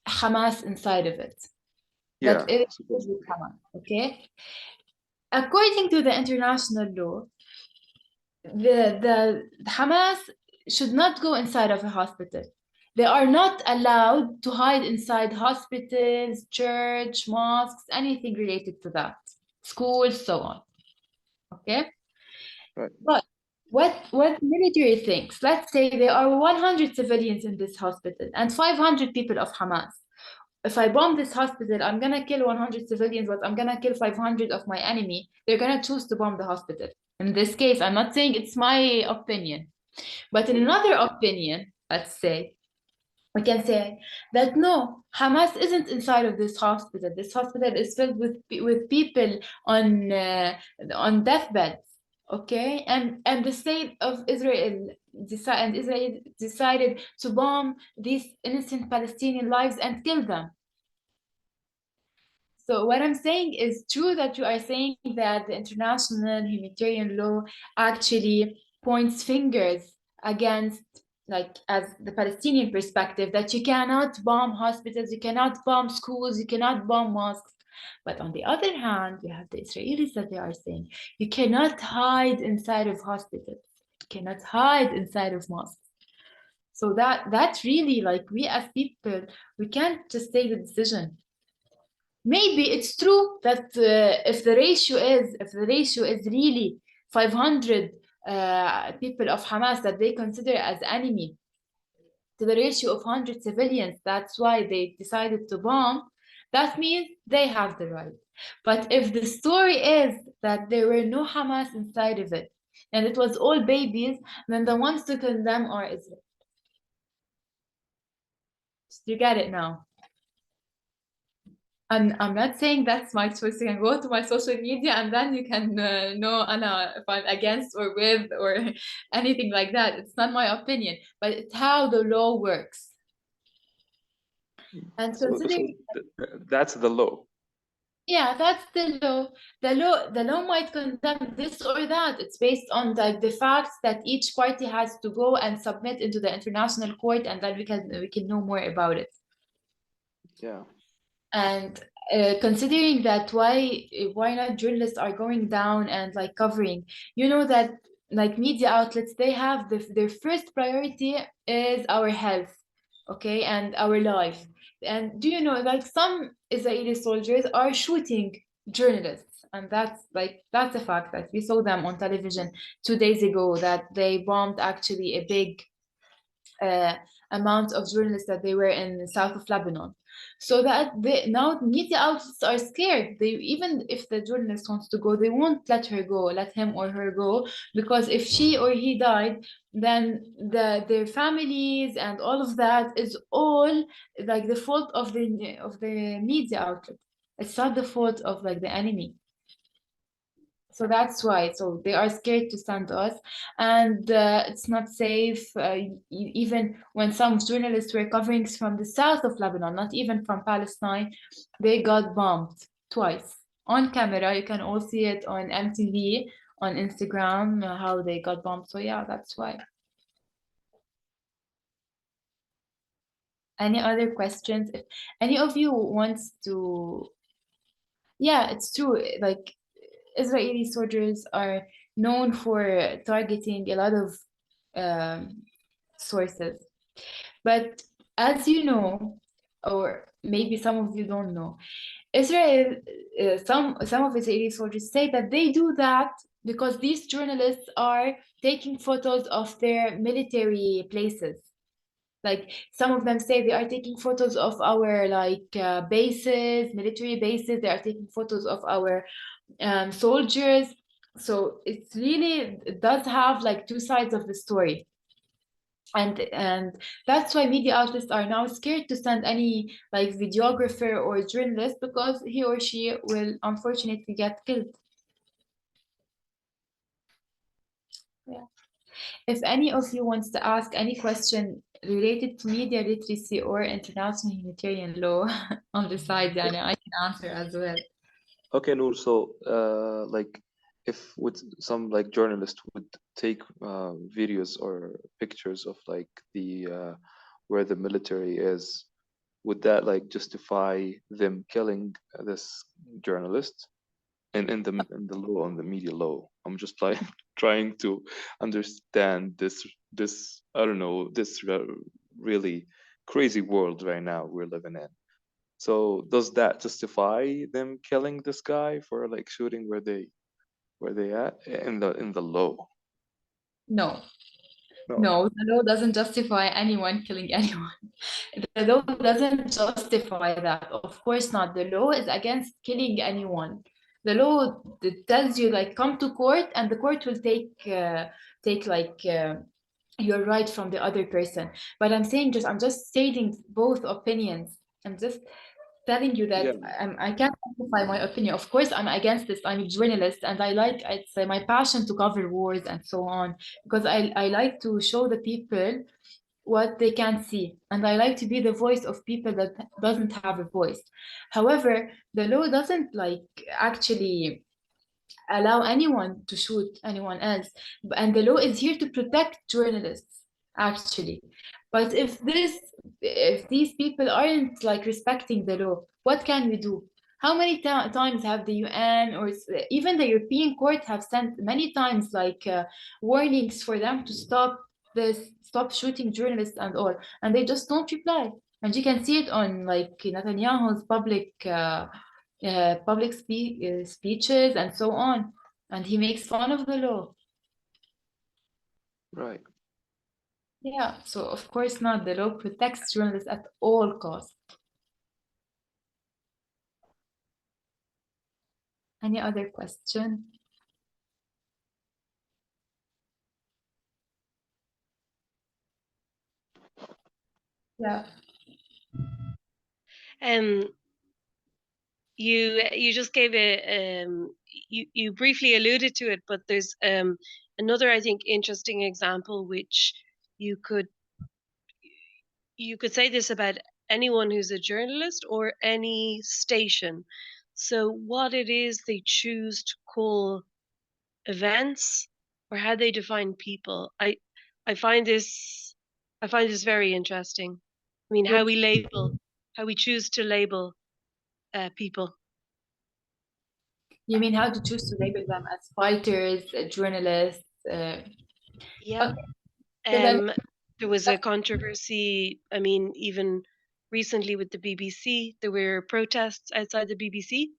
Hamas inside of it? Yeah. That it is with Hamas, okay? According to the international law, the Hamas should not go inside of a hospital. They are not allowed to hide inside hospitals, church, mosques, anything related to that, schools, so on. Okay? Right. But what military thinks, let's say there are 100 civilians in this hospital and 500 people of Hamas. If I bomb this hospital, I'm gonna kill 100 civilians, but I'm gonna kill 500 of my enemy. They're gonna choose to bomb the hospital. In this case, I'm not saying it's my opinion, but in another opinion, let's say, We can say that no, Hamas isn't inside of this hospital. This hospital is filled with people on deathbeds. Okay, and the state of Israel decided to bomb these innocent Palestinian lives and kill them. So what I'm saying is true that you are saying that the international humanitarian law actually points fingers against, like, as the Palestinian perspective, that you cannot bomb hospitals, you cannot bomb schools, you cannot bomb mosques. But on the other hand, you have the Israelis that they are saying you cannot hide inside of hospitals, you cannot hide inside of mosques. So that really, like, we as people, we can't just take the decision. Maybe it's true that if the ratio is really 500 people of Hamas that they consider as enemy to the ratio of 100 civilians, that's why they decided to bomb, that means they have the right. But if the story is that there were no Hamas inside of it and it was all babies, then the ones to condemn are Israel. You get it now? And I'm not saying that's my choice. You can go to my social media and then you can know Anna, if I'm against or with or anything like that. It's not my opinion, but it's how the law works. And considering that's the law. Yeah, that's the law. The law might condemn this or that. It's based on the facts that each party has to go and submit into the international court, and then we can know more about it. Yeah. And considering that, why not journalists are going down and like covering, you know, that like media outlets, they have their first priority is our health, okay, and our life. And do you know, like, some Israeli soldiers are shooting journalists, and that's a fact that we saw them on television 2 days ago, that they bombed actually a big amount of journalists that they were in the south of Lebanon. So that now media outlets are scared. They, even if the journalist wants to go, they won't let him or her go, because if she or he died, then their families and all of that is all like the fault of the media outlet. It's not the fault of like the enemy. So that's why. So they are scared to send us, and it's not safe. Even when some journalists were covering from the south of Lebanon, not even from Palestine, they got bombed twice on camera. You can all see it on MTV, on Instagram, how they got bombed. So yeah, that's why. Any other questions? If any of you wants to, yeah, it's true. Like, Israeli soldiers are known for targeting a lot of sources. But as you know, or maybe some of you don't know, Israel, some of Israeli soldiers say that they do that because these journalists are taking photos of their military places. Like, some of them say they are taking photos of our bases, military bases. They are taking photos of our soldiers. So it does have like two sides of the story. And that's why media outlets are now scared to send any like videographer or journalist, because he or she will unfortunately get killed. Yeah. If any of you wants to ask any question related to media literacy or international humanitarian law on the side, I can answer as well. Okay, Noor. So, like, if with some like journalist would take videos or pictures of like the where the military is, would that like justify them killing this journalist? In the law, in the media law, I'm just like trying to understand this I don't know, this really crazy world right now we're living in. So does that justify them killing this guy for like shooting where they at in the law? No. No. No, the law doesn't justify anyone killing anyone. The law doesn't justify that. Of course not. The law is against killing anyone. The law tells you, like, come to court, and the court will take you're right from the other person. But I'm just stating both opinions. I'm just telling you that Yeah, I can't amplify my opinion. Of course, I'm against this. I'm a journalist, and it's my passion to cover wars and so on, because I like to show the people what they can see, and I like to be the voice of people that doesn't have a voice. However, the law doesn't like actually allow anyone to shoot anyone else, and the law is here to protect journalists actually. But if these people aren't like respecting the law, what can we do? How many times have the UN or even the European Court have sent many times like warnings for them to stop shooting journalists and all, and they just don't reply. And you can see it on like Netanyahu's public speeches and so on, and he makes fun of the law. right. Yeah, so of course not. The law protects journalists at all costs. Any other question? Yeah. You just gave you briefly alluded to it, but there's another, I think, interesting example which you could say this about anyone who's a journalist or any station. So what it is they choose to call events or how they define people. I find this very interesting. I mean, how we choose to label people. You mean how to choose to label them as fighters, journalists? Yeah. Okay. So then, There was a controversy. I mean, even recently with the BBC, there were protests outside the BBC.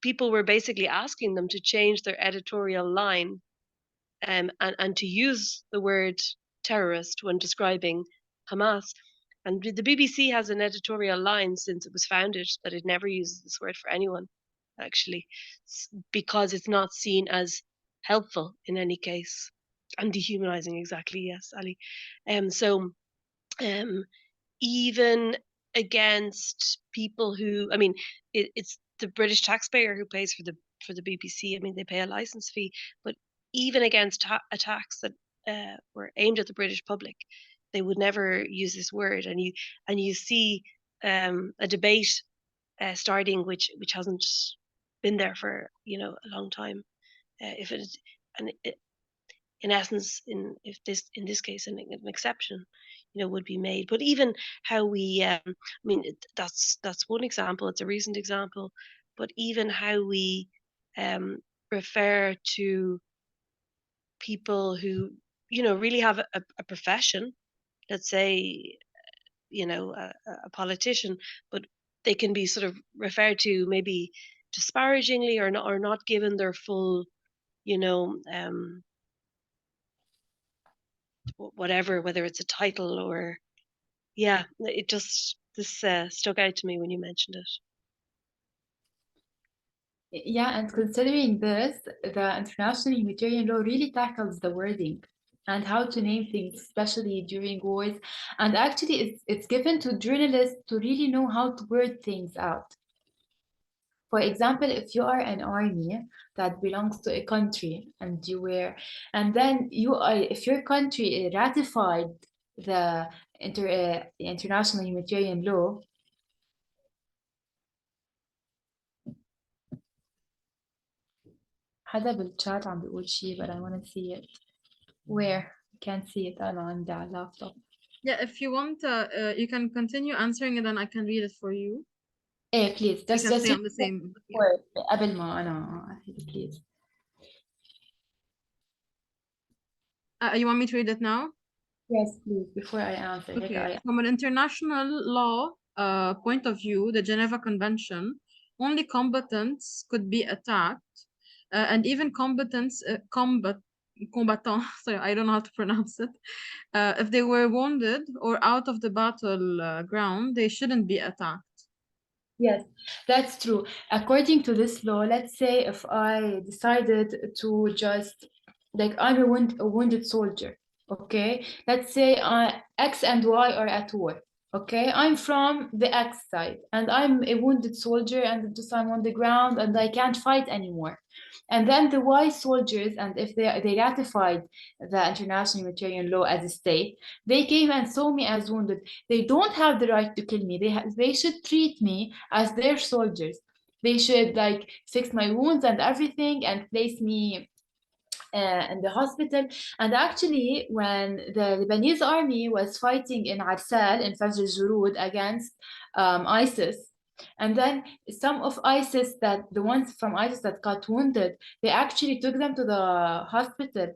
People were basically asking them to change their editorial line and to use the word terrorist when describing Hamas. And the BBC has an editorial line since it was founded that it never uses this word for anyone, actually, because it's not seen as helpful in any case and dehumanizing. Exactly, yes, Ali. So even against people who, I mean, it's the British taxpayer who pays for the BBC. I mean, they pay a license fee, but even against attacks that were aimed at the British public, they would never use this word. And you see a debate starting which hasn't been there for a long time. If it and it, in essence, in this case, an exception, would be made. But even how we, I mean, that's one example. It's a recent example, but even how we refer to people who really have a profession. Let's say a politician, but they can be sort of referred to maybe disparagingly or not given their full whatever, whether it's a title or it just this stuck out to me when you mentioned it. yeah, and considering this, the international humanitarian law really tackles the wording and how to name things, especially during wars. And actually, it's given to journalists to really know how to word things out. For example, if you are an army that belongs to a country and then if your country ratified the international humanitarian law, حدا بالchat عم بيقول شيء but I want to see it. Where? I can't see it. أنا عندي على اللابتوب. Yeah, if you want, you can continue answering it, and I can read it for you. Hey, please, We just can stay on the same. Yeah. قبل ما أنا please. You want me to read it now? Yes, please, before I answer. Okay. From an international law point of view, the Geneva Convention, only combatants could be attacked, and even combatants, combattants, sorry, I don't know how to pronounce it. If they were wounded or out of the battle ground, they shouldn't be attacked. Yes, that's true. According to this law, let's say if I decided to just like I'm a wounded soldier, okay? Let's say X and Y are at war, okay? I'm from the X side and I'm a wounded soldier and just I'm on the ground and I can't fight anymore. And then the Y soldiers, and if they ratified the international humanitarian law as a state, they came and saw me as wounded. They don't have the right to kill me. They should treat me as their soldiers. They should like fix my wounds and everything and place me in the hospital. And actually, when the Lebanese army was fighting in Arsal, in Fajr al-Jurud, against ISIS, and then some of ISIS, that the ones from ISIS that got wounded, they actually took them to the hospital,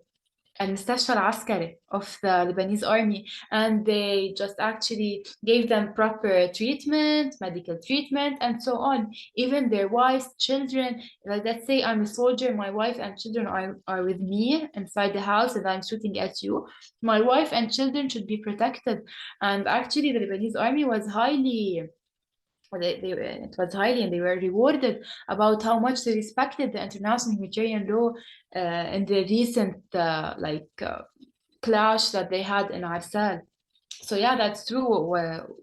المستشفى العسكري of the Lebanese army, and they just actually gave them proper treatment, medical treatment, and so on. Even their wives, children, like let's say I'm a soldier, my wife and children are with me inside the house and I'm shooting at you. My wife and children should be protected. And actually the Lebanese army was highly, it was highly, and they were rewarded about how much they respected the international humanitarian law in the recent clash that they had in Arsal. So yeah, that's true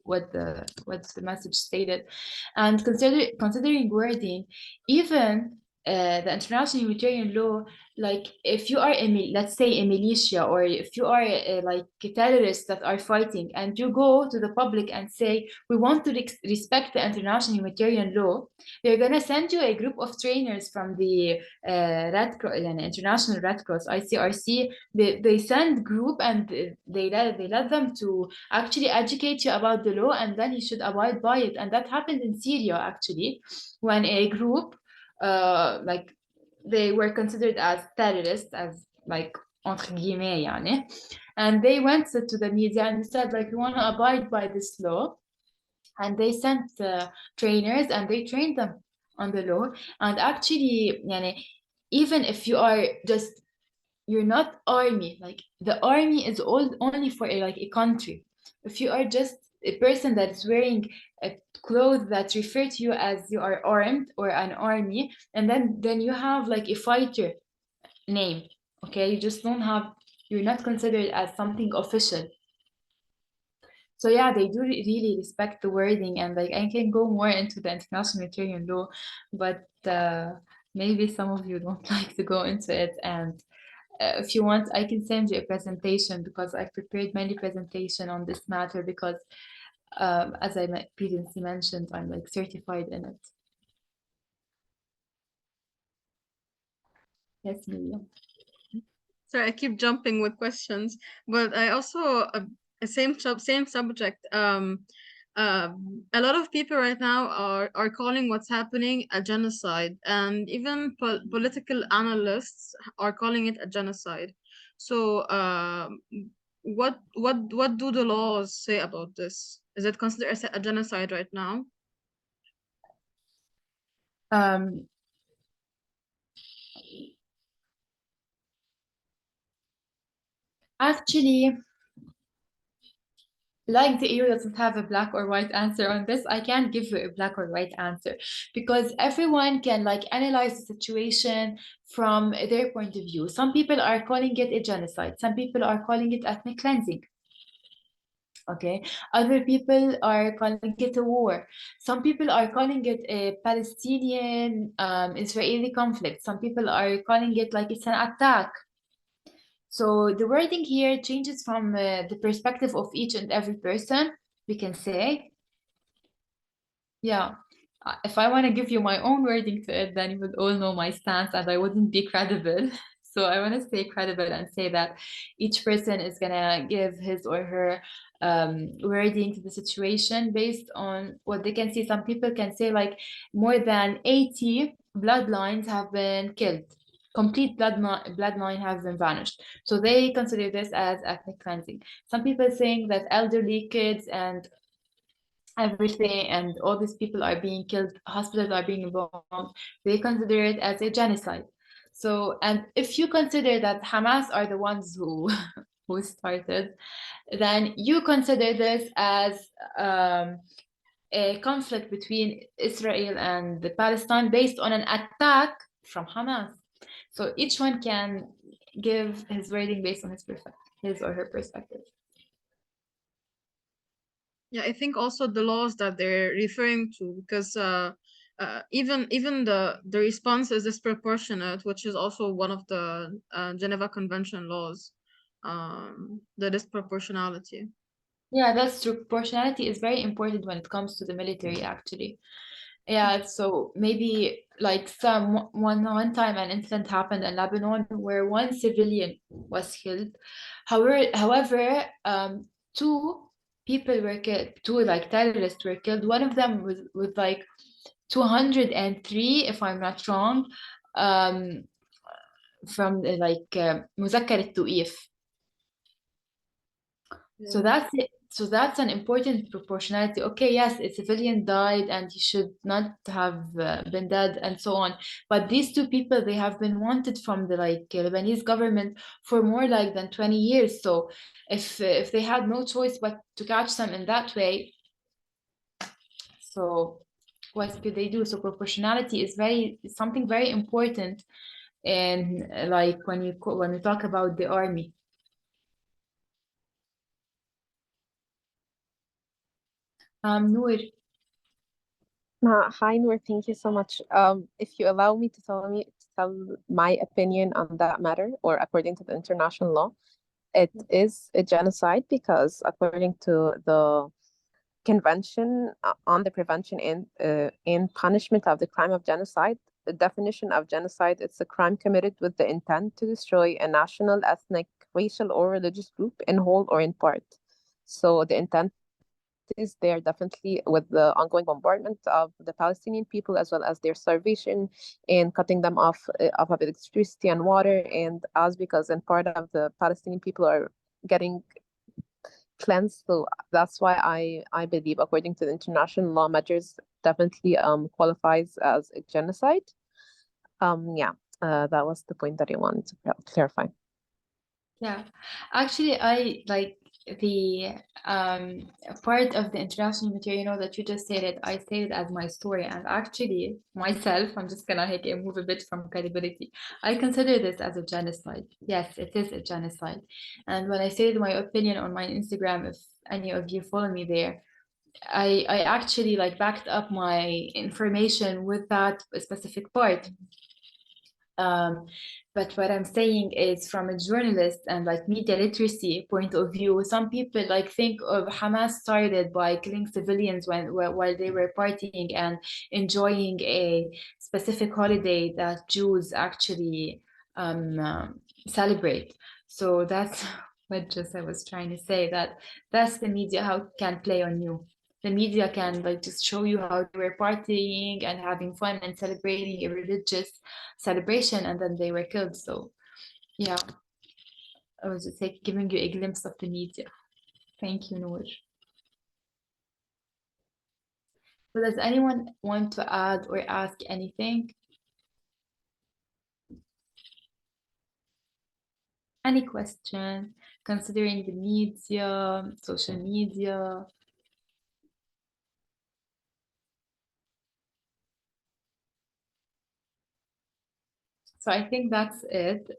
what the message stated. And considering wording, even the international humanitarian law, like if you are let's say a militia, or if you are like terrorists that are fighting, and you go to the public and say we want to respect the international humanitarian law, they're gonna send you a group of trainers from the Red Cross, International Red Cross, ICRC. They send group and they let them to actually educate you about the law, and then you should abide by it. And that happened in Syria actually, when a group like they were considered as terrorists, as like entre guillemets يعني, and they went to the media and said like we want to abide by this law, and they sent trainers and they trained them on the law. And actually يعني, even if you are just, you're not army, like the army is only for like a country. If you are just a person that is wearing a clothes that refer to you as you are armed or an army, and then you have like a fighter name, okay, you just don't have, you're not considered as something official. So yeah, they do really respect the wording, and like I can go more into the international humanitarian law, but maybe some of you don't like to go into it. And if you want, I can send you a presentation, because I prepared many presentation on this matter, because as I previously mentioned, I'm like certified in it. Yes, Miriam. Sorry, I keep jumping with questions, but I also same subject. A lot of people right now are calling what's happening a genocide, and even political analysts are calling it a genocide. So, what do the laws say about this? Is it considered a genocide right now? Actually, like the EU doesn't have a black or white answer on this, I can't give you a black or white answer, because everyone can like analyze the situation from their point of view. Some people are calling it a genocide. Some people are calling it ethnic cleansing. Okay, other people are calling it a war. Some people are calling it a Palestinian Israeli conflict. Some people are calling it like it's an attack. So the wording here changes from the perspective of each and every person, we can say. Yeah, if I want to give you my own wording to it, then you would all know my stance and I wouldn't be credible. So I want to stay credible and say that each person is going to give his or her wording to the situation based on what they can see. Some people can say like more than 80 bloodlines have been killed. Complete bloodline has been vanished. So they consider this as ethnic cleansing. Some people think that elderly kids and everything and all these people are being killed, hospitals are being bombed, they consider it as a genocide. So, and if you consider that Hamas are the ones who who started, then you consider this as a conflict between Israel and Palestine based on an attack from Hamas. So each one can give his wording based on his or her perspective. Yeah, I think also the laws that they're referring to, because even the response is disproportionate, which is also one of the Geneva Convention laws, the disproportionality. Yeah, that's true. Proportionality is very important when it comes to the military, actually. Yeah, so maybe like one time an incident happened in Lebanon where one civilian was killed. However, two people were killed, two like terrorists were killed. One of them was with like 203, if I'm not wrong, um, from like مذكر التوقيف. So that's it. So that's an important proportionality. Okay, yes, a civilian died and he should not have been dead and so on. But these two people, they have been wanted from the like Lebanese government for more like than 20 years. So if they had no choice but to catch them in that way, so what could they do? So proportionality is something very important, and like when we talk about the army. Noor. Hi, Noor. Thank you so much. If you allow me to tell my opinion on that matter, or according to the international law, it is a genocide because according to the Convention on the Prevention and Punishment of the Crime of Genocide, the definition of genocide, it's a crime committed with the intent to destroy a national, ethnic, racial, or religious group in whole or in part. So the intent is there definitely with the ongoing bombardment of the Palestinian people as well as their starvation and cutting them off of electricity and water, and as because and part of the Palestinian people are getting cleansed. So that's why I believe according to the international law measures definitely qualifies as a genocide. Yeah, that was the point that I wanted to clarify. Yeah, actually, I like the part of the international material that you just stated. I stated as my story, and actually, myself, I'm just gonna move a bit from credibility. I consider this as a genocide. Yes, it is a genocide. And when I stated my opinion on my Instagram, if any of you follow me there, I actually like backed up my information with that specific part. But what I'm saying is from a journalist and like media literacy point of view, some people like think of Hamas started by killing civilians while they were partying and enjoying a specific holiday that Jews actually celebrate. So that's what just I was trying to say, that's the media how it can play on you. The media can like just show you how they were partying and having fun and celebrating a religious celebration, and then they were killed. So yeah, I was just like giving you a glimpse of the media. Thank you, Noor. So does anyone want to add or ask anything? Any question considering the media, social media? So I think that's it.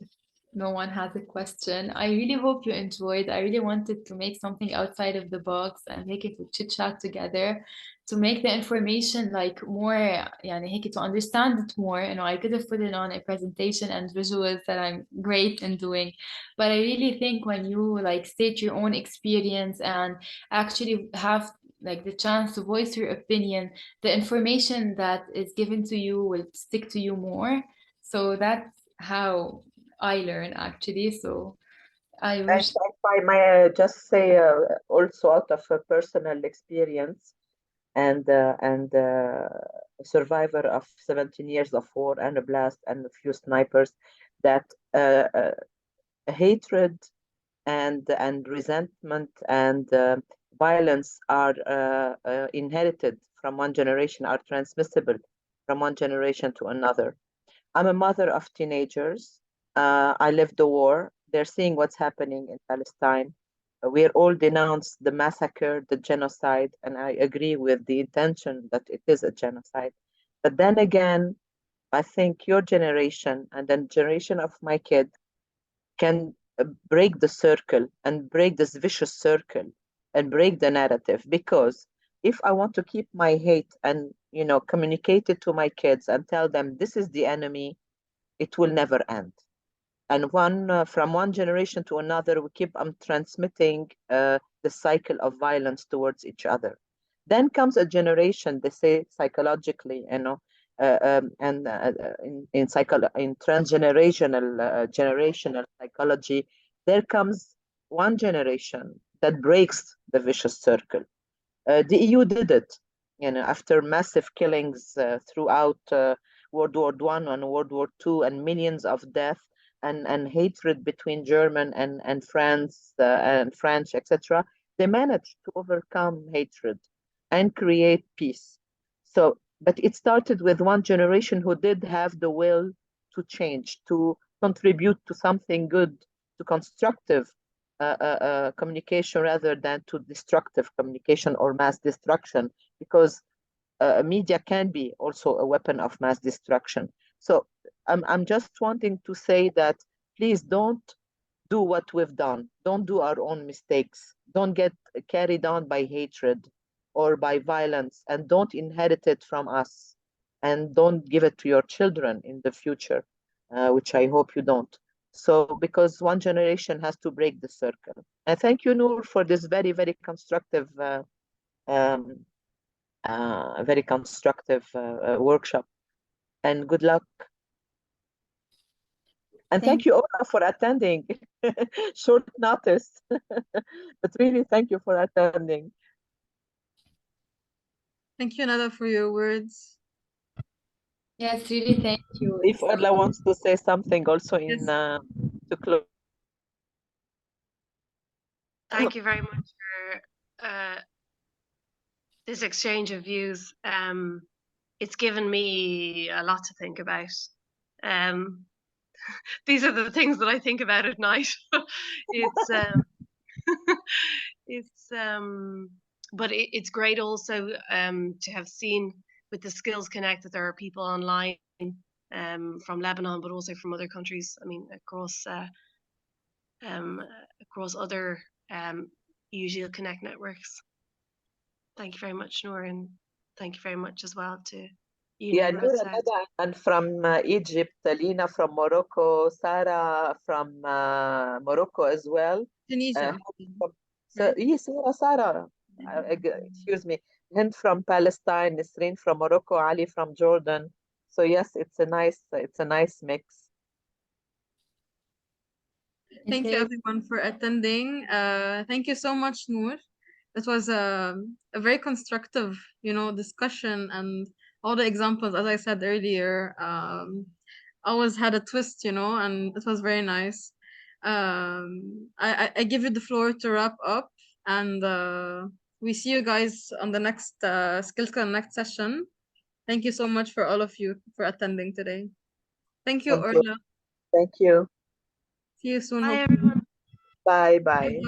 No one has a question. I really hope you enjoyed. I really wanted to make something outside of the box and make it to chit chat together to make the information like more, يعني هيك to understand it more. You know, I could have put it on a presentation and visuals that I'm great in doing, but I really think when you like state your own experience and actually have like the chance to voice your opinion, the information that is given to you will stick to you more. So that's how I learn actually. So I wish. If I may just say also out of personal experience and a survivor of 17 years of war and a blast and a few snipers, that hatred and resentment and violence are inherited from one generation, are transmissible from one generation to another. I'm a mother of teenagers. I lived the war. They're seeing what's happening in Palestine. We're all denounced the massacre, the genocide, and I agree with the intention that it is a genocide. But then again, I think your generation and the generation of my kid can break the circle and break this vicious circle and break the narrative. Because if I want to keep my hate and communicate it to my kids and tell them this is the enemy, it will never end. And from one generation to another, we keep transmitting the cycle of violence towards each other. Then comes a generation, they say psychologically, and in transgenerational generational psychology, there comes one generation that breaks the vicious circle. The EU did it, after massive killings throughout World War I and World War II, and millions of deaths and hatred between German and France and French, etc. They managed to overcome hatred and create peace. So, but it started with one generation who did have the will to change, to contribute to something good, to constructive communication rather than to destructive communication or mass destruction, because media can be also a weapon of mass destruction. So I'm just wanting to say that please don't do what we've done. Don't do our own mistakes. Don't get carried on by hatred or by violence, and don't inherit it from us, and don't give it to your children in the future, which I hope you don't. So, because one generation has to break the circle. And thank you, Nour, for this very, very constructive, workshop. And good luck. And thank you, Ola, for attending. Short notice, but really thank you for attending. Thank you, Nada, for your words. Yes, really, thank you. If Ola wants to say something also in to close. Thank you very much for this exchange of views. It's given me a lot to think about. These are the things that I think about at night. But it's great also to have seen with the Skills Connect that there are people online from Lebanon, but also from other countries. I mean, across other UGL Connect networks. Thank you very much, Nour, and thank you very much as well to you. Yeah, Nour, and from Egypt, Lina from Morocco, Sarah from Morocco as well. Tunisia. So, yes, Sarah, excuse me. Hind from Palestine, Nisreen from Morocco, Ali from Jordan. So yes, it's a nice mix. Thank you everyone for attending. Thank you so much, Nour. It was a very constructive, discussion, and all the examples, as I said earlier, always had a twist, and it was very nice. I give you the floor to wrap up, and we see you guys on the next Skills Connect session. Thank you so much for all of you for attending today. Thank you, Orla. Thank you. See you soon. Bye, everyone. Bye. Bye.